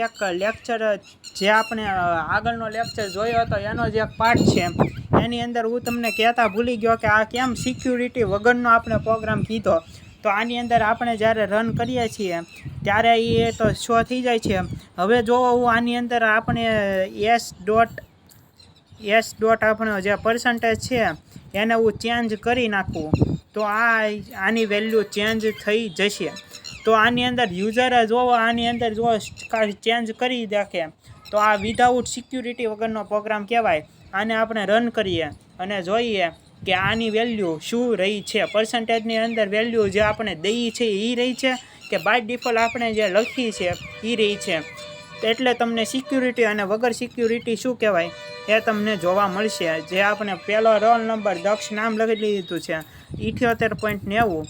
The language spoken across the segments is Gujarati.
એક લેક્ચર જે આપણે આગળનો લેક્ચર જોયો હતો એનો જ એક પાર્ટ છે. એની અંદર હું તમને કહેતા ભૂલી ગયો કે આ કેમ સિક્યુરિટી વગરનો આપણે પ્રોગ્રામ કીધો. તો આની અંદર આપણે જ્યારે રન કરીએ છીએ ત્યારે એ તો શો થઈ જાય છે. હવે જો હું આની અંદર આપણે એસ ડોટ આપણો જે પર્સન્ટેજ છે એને હું ચેન્જ કરી નાખું તો આની વેલ્યુ ચેન્જ થઈ જશે. તો આની અંદર યુઝર જોવો આની અંદર જો ચેન્જ કરી નાખે તો આ વિધાઉટ સિક્યુરિટી વગરનો પ્રોગ્રામ કહેવાય. આને આપણે રન કરીએ અને જોઈએ કે આની વેલ્યુ શું રહી છે. પર્સન્ટેજની અંદર વેલ્યુ જે આપણે દઈએ છે એ રહી છે કે બાય ડિફોલ્ટ આપણે જે લખી છે એ રહી છે. એટલે તમને સિક્યુરિટી અને વગર સિક્યુરિટી શું કહેવાય એ તમને જોવા મળશે. જે આપણે પહેલો રોલ નંબર દક્ષ નામ લખી લીધું છે 78.90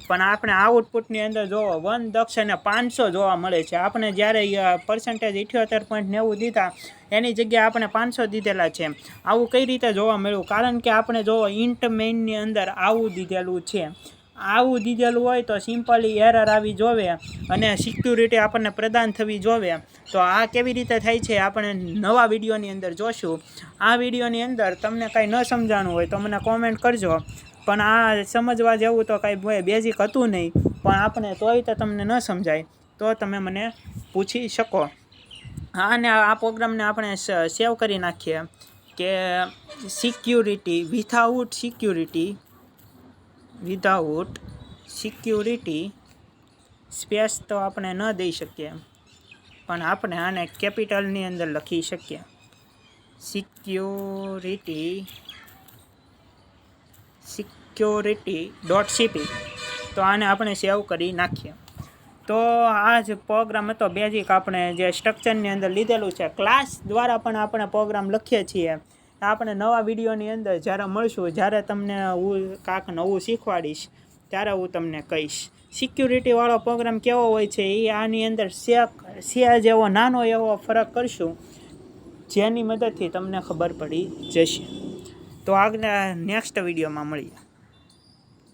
પણ આપણે આઉટપુટની અંદર જોવો 1 દક્ષ અને 500 જોવા મળે છે. આપણે જ્યારે પર્સન્ટેજ 78.90 દીધા એની જગ્યાએ આપણે 500 દીધેલા છે. આવું કઈ રીતે જોવા મળ્યું? કારણ કે આપણે જોવો ઇન્ટ મેઇનની અંદર આવું દીધેલું છે. આવું દીધેલું હોય તો સિમ્પલી એરર આવી જોવે અને સિક્યુરિટી આપણને પ્રદાન થવી જોવે. તો આ કેવી રીતે થાય છે આપણે નવા વિડીયોની અંદર જોશું. આ વિડીયોની અંદર તમને કાંઈ ન સમજાણું હોય તો મને કોમેન્ટ કરજો. પણ આ સમજવા જેવું તો કાંઈ બેઝિક હતું નહીં, પણ આપણે તોય તો તમને ન સમજાય તો તમે મને પૂછી શકો. અને આ પ્રોગ્રામને આપણે સેવ કરી નાખીએ કે સિક્યુરિટી વિધાઉટ સિક્યુરિટી સ્પેસ તો આપણે ન દઈ શકીએ, પણ આપણે આને કેપિટલની અંદર લખી શકીએ સિક્યોરિટી.cp. તો આને આપણે સેવ કરી નાખીએ. તો આ જ પ્રોગ્રામ હતો બેઝિક આપણે જે સ્ટ્રક્ચરની અંદર લીધેલું છે. ક્લાસ દ્વારા પણ આપણે પ્રોગ્રામ લખીએ છીએ. આપણે નવા વિડીયોની અંદર જ્યારે મળશું, જ્યારે તમને હું કાંઈક નવું શીખવાડીશ ત્યારે હું તમને કહીશ. સિક્યુરિટીવાળો પ્રોગ્રામ કેવો હોય છે એ આની અંદર સેજ એવો નાનો એવો ફરક કરશું જેની મદદથી તમને ખબર પડી જશે. તો આગળ નેક્સ્ટ વિડીયોમાં મળીએ.